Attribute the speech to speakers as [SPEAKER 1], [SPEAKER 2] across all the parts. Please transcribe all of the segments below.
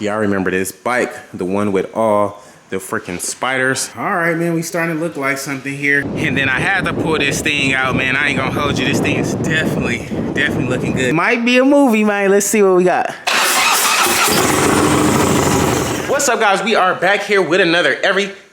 [SPEAKER 1] Y'all remember this bike, the one with all the freaking spiders. All right, man, we starting to look like something here. And then I had to pull this thing out, man. I ain't gonna hold you. This thing is definitely looking good. Might be a movie, man. Let's see what we got. What's up, guys? We are back here with another Everything's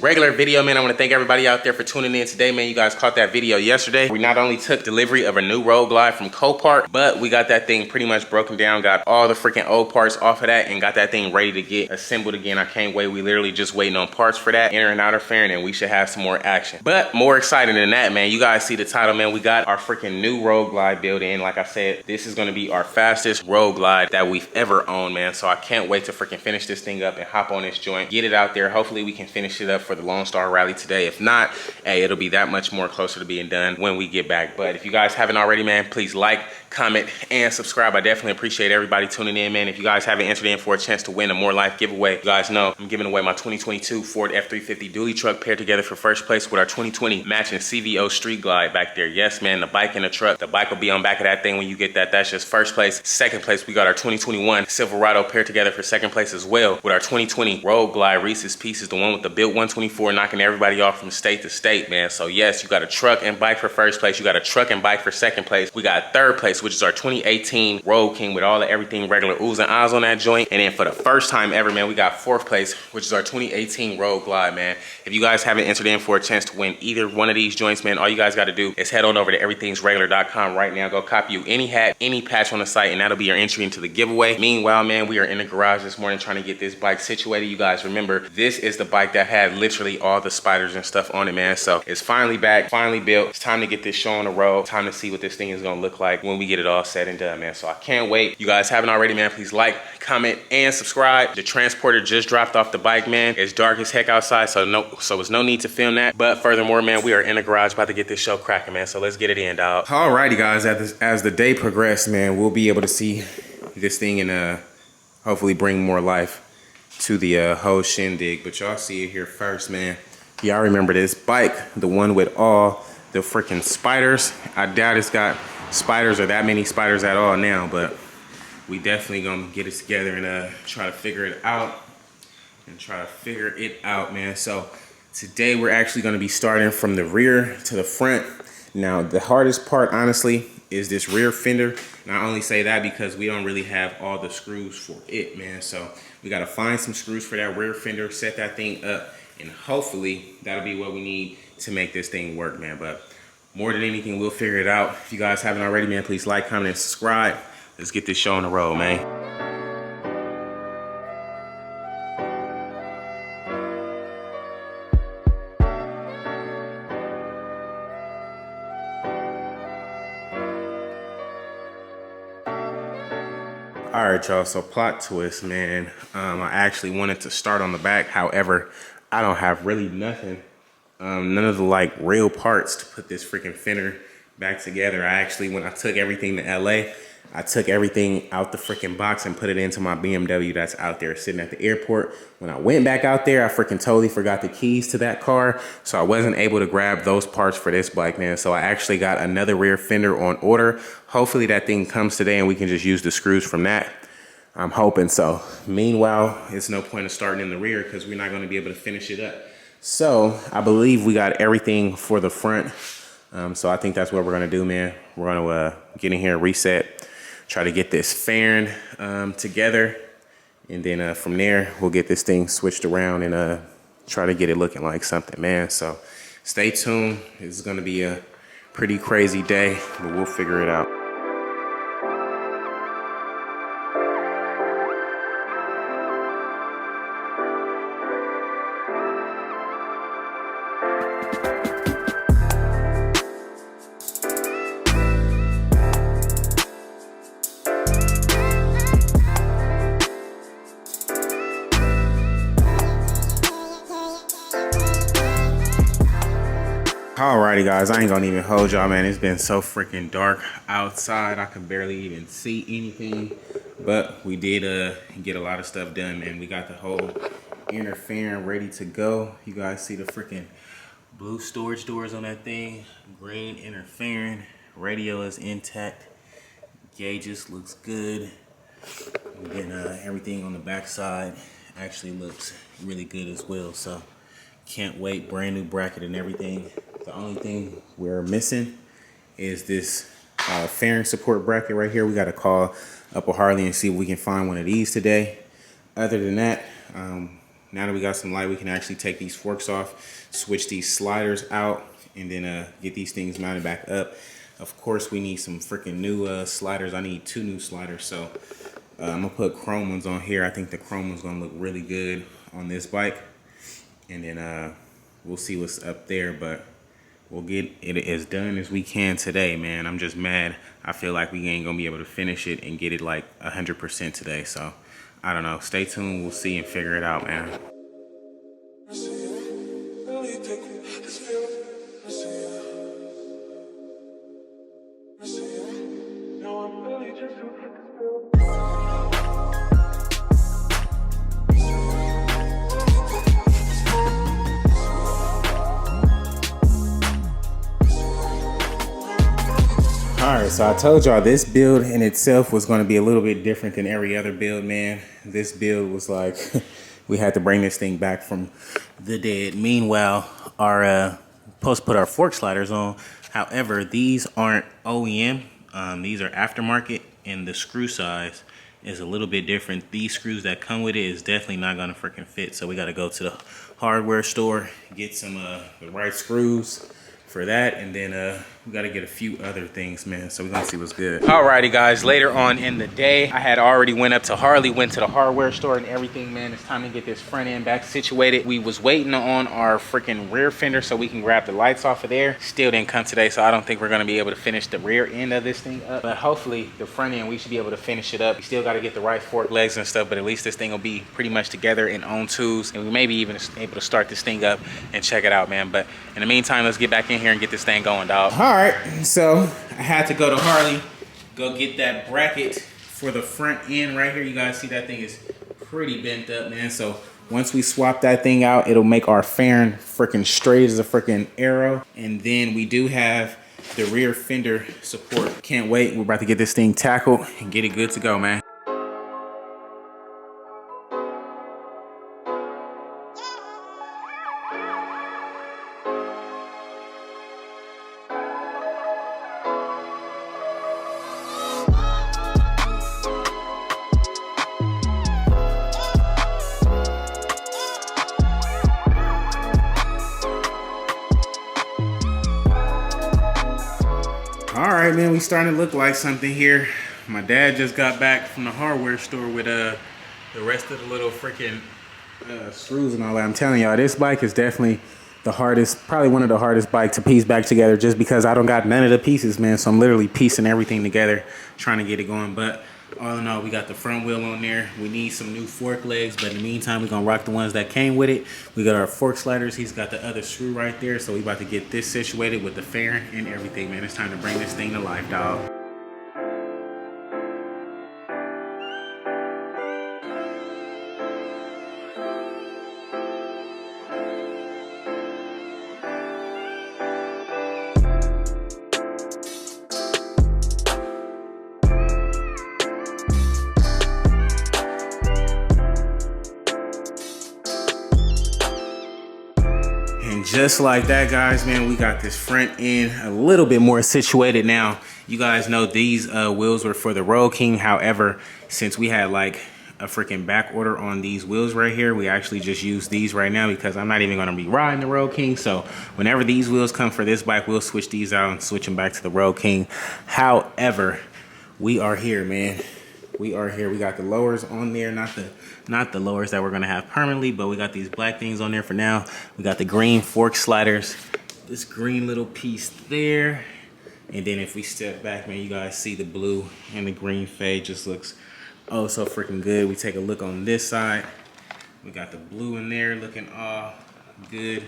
[SPEAKER 1] Regular video, man. I want to thank everybody out there for tuning in today, man. You guys caught that video yesterday. We not only took delivery of a new Road Glide from Copart, but we got that thing pretty much broken down, got all the freaking old parts off of that, and got that thing ready to get assembled again. I can't wait. We literally just waiting on parts for that, inner and outer fairing, and we should have some more action. But more exciting than that, man, you guys see the title, man. We got our freaking new Road Glide built in. Like I said, this is going to be our fastest Road Glide that we've ever owned, man. So I can't wait to freaking finish this thing up and hop on this joint, get it out there. Hopefully we can finish it up for the Lone Star Rally today. If not, hey, it'll be that much more closer to being done when we get back. But if you guys haven't already, man, please like, comment, and subscribe. I definitely appreciate everybody tuning in, man. If you guys haven't entered in for a chance to win a More Life giveaway, you guys know I'm giving away my 2022 Ford F350 dually truck paired together for first place with our 2020 matching CVO Street Glide back there. Yes, man, the bike and the truck. The bike will be on back of that thing when you get that. That's just first place. Second place, we got our 2021 Silverado paired together for second place as well with our 2020 Road Glide Reese's Pieces, the one with the built 124 knocking everybody off from state to state, man. So yes, you got a truck and bike for first place. You got a truck and bike for second place. We got third place, which is our 2018 Road King with all the everything regular oohs and ahs on that joint. And then for the first time ever, man, we got fourth place, which is our 2018 Road Glide, man. If you guys haven't entered in for a chance to win either one of these joints, man, all you guys got to do is head on over to everythingsregular.com right now. Go copy you any hat, any patch on the site, and that'll be your entry into the giveaway. Meanwhile, man, we are in the garage this morning trying to get this bike situated. You guys remember, this is the bike that had literally all the spiders and stuff on it, man. So it's finally back, finally built. It's time to get this show on the road. Time to see what this thing is gonna look like when we get it all said and done, man. So I can't wait. You guys haven't already, man, please like, comment, and subscribe. The transporter just dropped off the bike, man. It's dark as heck outside, so there's no need to film that. But furthermore, man, we are in the garage about to get this show cracking, man. So let's get it in, dog. Alrighty, guys, as the day progressed, man, we'll be able to see this thing and hopefully bring more life to the whole shindig. But y'all see it here first, man. Y'all remember this bike, the one with all the freaking spiders. I doubt it's got spiders or that many spiders at all now, but we definitely gonna get it together and try to figure it out man. So today we're actually gonna be starting from the rear to the front. Now the hardest part, honestly, is this rear fender. And I only say that because we don't really have all the screws for it, man. So we gotta find some screws for that rear fender, set that thing up, and hopefully that'll be what we need to make this thing work, man. But more than anything, we'll figure it out. If you guys haven't already, man, please like, comment, and subscribe. Let's get this show on the road, man. All right, y'all, so plot twist, man. I actually wanted to start on the back. However, I don't have really nothing. None of the like real parts to put this freaking fender back together. I actually, when I took everything to LA, I took everything out the freaking box and put it into my BMW that's out there sitting at the airport. When I went back out there, I freaking totally forgot the keys to that car. So I wasn't able to grab those parts for this bike, man. So I actually got another rear fender on order. Hopefully that thing comes today and we can just use the screws from that. I'm hoping so. Meanwhile, it's no point of starting in the rear because we're not going to be able to finish it up. So I believe we got everything for the front. So I think that's what we're going to do, man. We're going to get in here, reset, try to get this fairing together. And then from there, we'll get this thing switched around and try to get it looking like something, man. So stay tuned. It's going to be a pretty crazy day, but we'll figure it out. Alrighty, guys, I ain't gonna even hold y'all, man. It's been so freaking dark outside. I can barely even see anything, but we did get a lot of stuff done, man. We got the whole inner fairing ready to go. You guys see the freaking blue storage doors on that thing, green inner fairing, radio is intact, gauges looks good. And then everything on the back side actually looks really good as well. So can't wait. Brand new bracket and everything. The only thing we're missing is this fairing support bracket right here. We got to call up a Harley and see if we can find one of these today. Other than that, now that we got some light, we can actually take these forks off, switch these sliders out, and then get these things mounted back up. Of course, we need some freaking new sliders. I need 2 new sliders, so I'm gonna put chrome ones on here. I think the chrome one's gonna look really good on this bike, and then we'll see what's up there, but we'll get it as done as we can today, man. I'm just mad. I feel like we ain't gonna be able to finish it and get it like 100% today, so I don't know. Stay tuned. We'll see and figure it out, man. Alright, so I told y'all this build in itself was going to be a little bit different than every other build, man. This build was like, we had to bring this thing back from the dead. Meanwhile, our supposed to put our fork sliders on. However, these aren't OEM. These are aftermarket, and the screw size is a little bit different. These screws that come with it is definitely not going to freaking fit. So we got to go to the hardware store, get some the right screws for that, and then we got to get a few other things, man. So we're gonna see what's good. Alrighty, guys, later on in the day, I had already went up to Harley, went to the hardware store and everything, man. It's time to get this front end back situated. We was waiting on our freaking rear fender so we can grab the lights off of there. Still didn't come today, so I don't think we're gonna be able to finish the rear end of this thing up, but hopefully the front end, we should be able to finish it up. We still got to get the right fork legs and stuff, but at least this thing will be pretty much together and on twos, and we may be even able to start this thing up and check it out, man. But in the meantime, let's get back in here and get this thing going, dog. All right, so I had to go to Harley, go get that bracket for the front end right here. You guys see that thing is pretty bent up, man. So once we swap that thing out, it'll make our fairing freaking straight as a freaking arrow. And then we do have the rear fender support. Can't wait. We're about to get this thing tackled and get it good to go, man. All right, man, we starting to look like something here. My dad just got back from the hardware store with the rest of the little freaking screws and all that. I'm telling y'all, this bike is definitely the hardest, probably one of the hardest bikes to piece back together, just because I don't got none of the pieces, man. So I'm literally piecing everything together, trying to get it going. But all in all, we got the front wheel on there. We need some new fork legs, but in the meantime, we're gonna rock the ones that came with it. We got our fork sliders. He's got the other screw right there. So we about to get this situated with the fairing and everything, man. It's time to bring this thing to life, dog. Just like that, guys, man, we got this front end a little bit more situated now. You guys know these wheels were for the Road King. However, since we had like a freaking back order on these wheels right here, we actually just use these right now because I'm not even going to be riding the Road King. So whenever these wheels come for this bike, we'll switch these out and switch them back to the Road King. However, we are here, man. We are here. We got the lowers on there, not the lowers that we're gonna have permanently, but we got these black things on there for now. We got the green fork sliders, this green little piece there, and then if we step back, man, you guys see the blue and the green fade just looks oh so freaking good. We take a look on this side. We got the blue in there looking all good.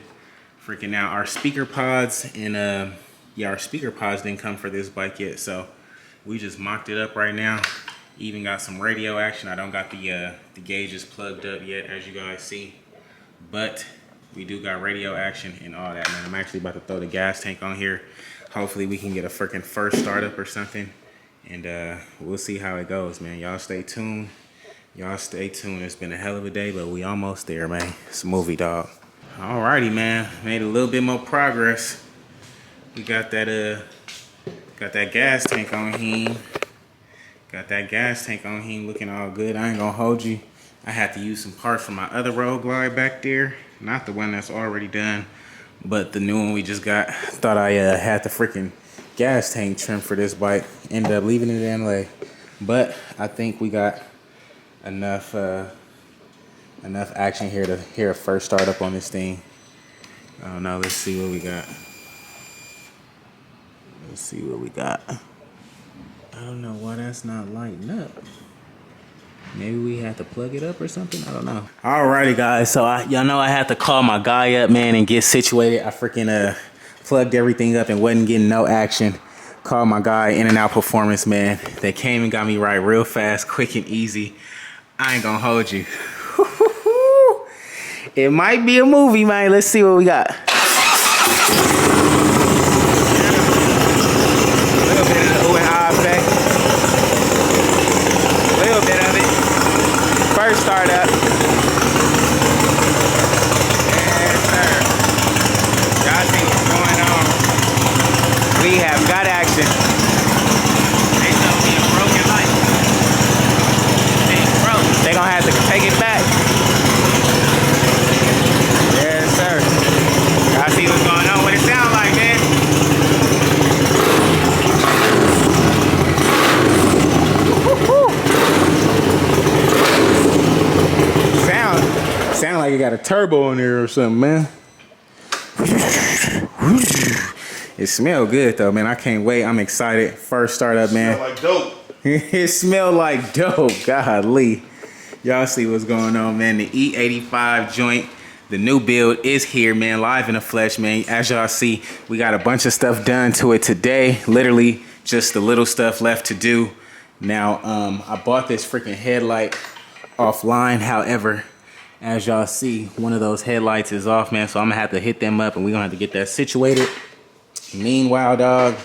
[SPEAKER 1] Freaking now our speaker pods and yeah, our speaker pods didn't come for this bike yet, so we just mocked it up right now. Even got some radio action. I don't got the gauges plugged up yet, as you guys see, but we do got radio action and all that, man. I'm actually about to throw the gas tank on here. Hopefully we can get a freaking first startup or something, and we'll see how it goes, man. Y'all stay tuned. Y'all stay tuned. It's been a hell of a day, but we almost there, man. It's a movie, dog. Alrighty, man. Made a little bit more progress. We got that gas tank on him. Got that gas tank on him looking all good. I ain't gonna hold you. I had to use some parts from my other road glide back there. Not the one that's already done, but the new one we just got. Thought I had the freaking gas tank trim for this bike. Ended up leaving it in LA. But I think we got enough action here to hear a first start up on this thing. I don't know. Let's see what we got. Let's see what we got. I don't know why that's not lighting up. Maybe we had to plug it up or something. I don't know. Alrighty, guys. So y'all know I had to call my guy up, man, and get situated. I freaking plugged everything up and wasn't getting no action. Called my guy, In and Out Performance, man. They came and got me right real fast, quick and easy. I ain't gonna hold you. It might be a movie, man. Let's see what we got. First start up. Yes, sir. Y'all see what's going on. We have got action. They told me a broken light. It's broke. They gonna have to take it back. Yes, sir. Y'all see what's going on. What it sound like, man? Sound like it got a turbo in there or something, man. It smelled good though, man. I can't wait. I'm excited. First start up, man.
[SPEAKER 2] Smell like dope.
[SPEAKER 1] It smelled like dope. Golly. Y'all see what's going on, man. The E85 joint, the new build is here, man. Live in the flesh, man. As y'all see, we got a bunch of stuff done to it today. Literally just the little stuff left to do. Now, I bought this freaking headlight offline. However, as y'all see, one of those headlights is off, man. So I'm gonna have to hit them up and we're gonna have to get that situated. Meanwhile, dog,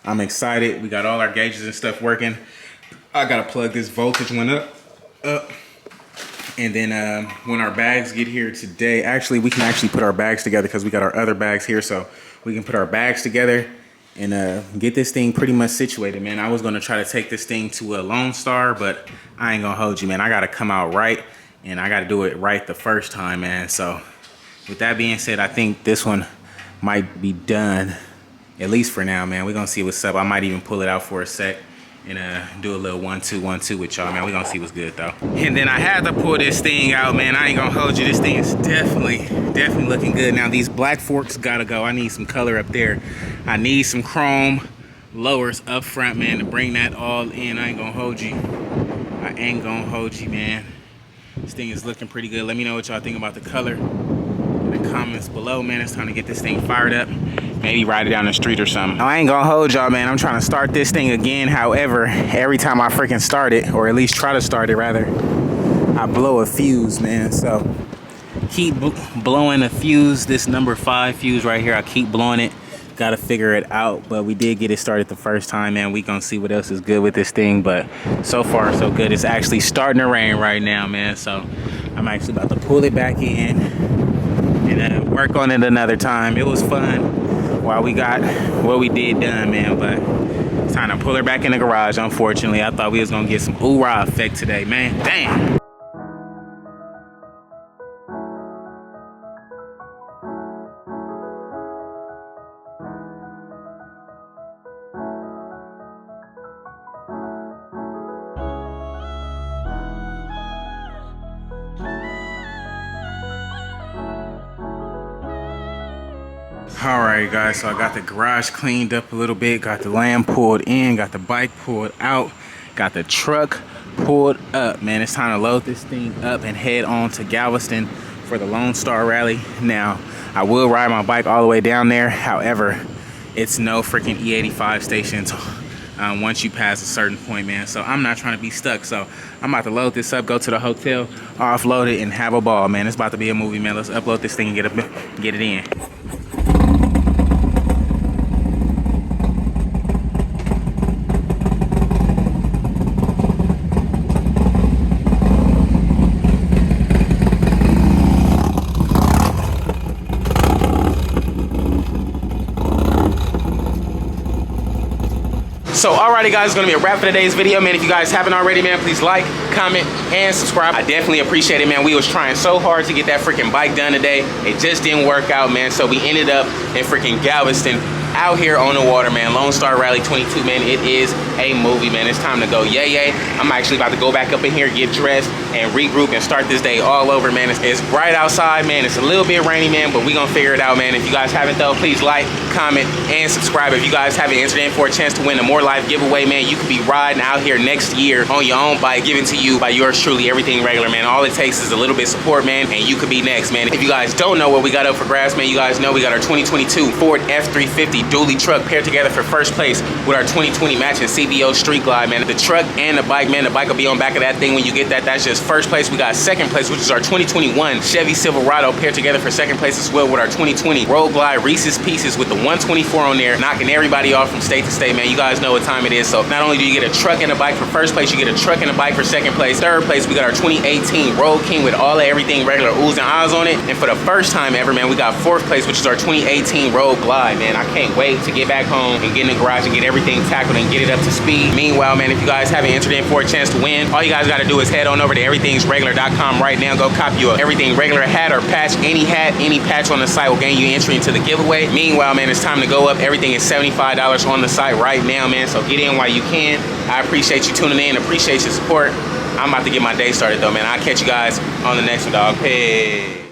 [SPEAKER 1] I'm excited. We got all our gauges and stuff working. I gotta plug this voltage one up. And then when our bags get here today, actually, we can actually put our bags together because we got our other bags here. So we can put our bags together and get this thing pretty much situated, man. I was gonna try to take this thing to a Lone Star, but I ain't gonna hold you, man. I gotta come out right. And I got to do it right the first time, man. So with that being said, I think this one might be done, at least for now, man. We're going to see what's up. I might even pull it out for a sec and do a little 1-2, 1-2 with y'all, man. We're going to see what's good, though. And then I had to pull this thing out, man. I ain't going to hold you. This thing is definitely looking good. Now, these black forks got to go. I need some color up there. I need some chrome lowers up front, man, to bring that all in. I ain't going to hold you. I ain't going to hold you, man. This thing is looking pretty good. Let me know what y'all think about the color in the comments below, man. It's time to get this thing fired up. Maybe ride it down the street or something. I ain't gonna hold y'all, man. I'm trying to start this thing again. However, every time I freaking start it, or at least try to start it rather, I blow a fuse, man. So keep blowing a fuse. This number 5 fuse right here, I keep blowing it. Got to figure it out, but we did get it started the first time, man. We gonna see what else is good with this thing, but so far so good. It's actually starting to rain right now, man, so I'm actually about to pull it back in and work on it another time. It was fun while we got what we did done, man, but it's time to pull her back in the garage. Unfortunately, I thought we was gonna get some ooh-rah effect today, man. Damn. Alright guys, so I got the garage cleaned up a little bit, got the lamp pulled in, got the bike pulled out, got the truck pulled up, man. It's time to load this thing up and head on to Galveston for the Lone Star Rally. Now, I will ride my bike all the way down there. However, it's no freaking E85 stations once you pass a certain point, man. So I'm not trying to be stuck. So I'm about to load this up, go to the hotel, offload it, and have a ball, man. It's about to be a movie, man. Let's upload this thing and get it in. So alrighty guys, it's gonna be a wrap for today's video, man. If you guys haven't already, man, please like, comment, and subscribe. I definitely appreciate it, man. We was trying so hard to get that freaking bike done today. It just didn't work out, man. So we ended up in freaking Galveston, out here on the water, man. Lone Star Rally 22, man. It is a movie, man. It's time to go yay. I'm actually about to go back up in here, get dressed, and regroup and start this day all over, man. It's bright outside, man. It's a little bit rainy, man, but we gonna figure it out, man. If you guys haven't though, please like, comment, and subscribe. If you guys haven't entered in for a chance to win a More Life giveaway, man, you could be riding out here next year on your own bike, given to you by yours truly, Everything Regular, man. All it takes is a little bit of support, man, and you could be next, man. If you guys don't know what we got up for grabs, man, you guys know we got our 2022 Ford F350 dually truck paired together for first place with our 2020 matching CVO Street Glide, man. The truck and the bike, man, the bike will be on back of that thing when you get that. That's just first place. We got second place, which is our 2021 Chevy Silverado paired together for second place as well with our 2020 Road Glide Reese's Pieces with the 124 on there, knocking everybody off from state to state, man. You guys know what time it is. So not only do you get a truck and a bike for first place, you get a truck and a bike for second place. Third place, we got our 2018 Road King with all the Everything Regular oohs and ahs on it. And for the first time ever, man, we got fourth place, which is our 2018 Road Glide, man. I can't wait to get back home and get in the garage and get everything tackled and get it up to speed. Meanwhile, man, if you guys haven't entered in for a chance to win, all you guys got to do is head on over to everythingsregular.com right now. Go copy your Everything Regular hat or patch. Any hat, any patch on the site will gain you entry into the giveaway. Meanwhile, man, it's time to go up. Everything is $75 on the site right now, man, so get in while you can. I appreciate you tuning in, appreciate your support. I'm about to get my day started though, man. I'll catch you guys on the next one, dog. Peace.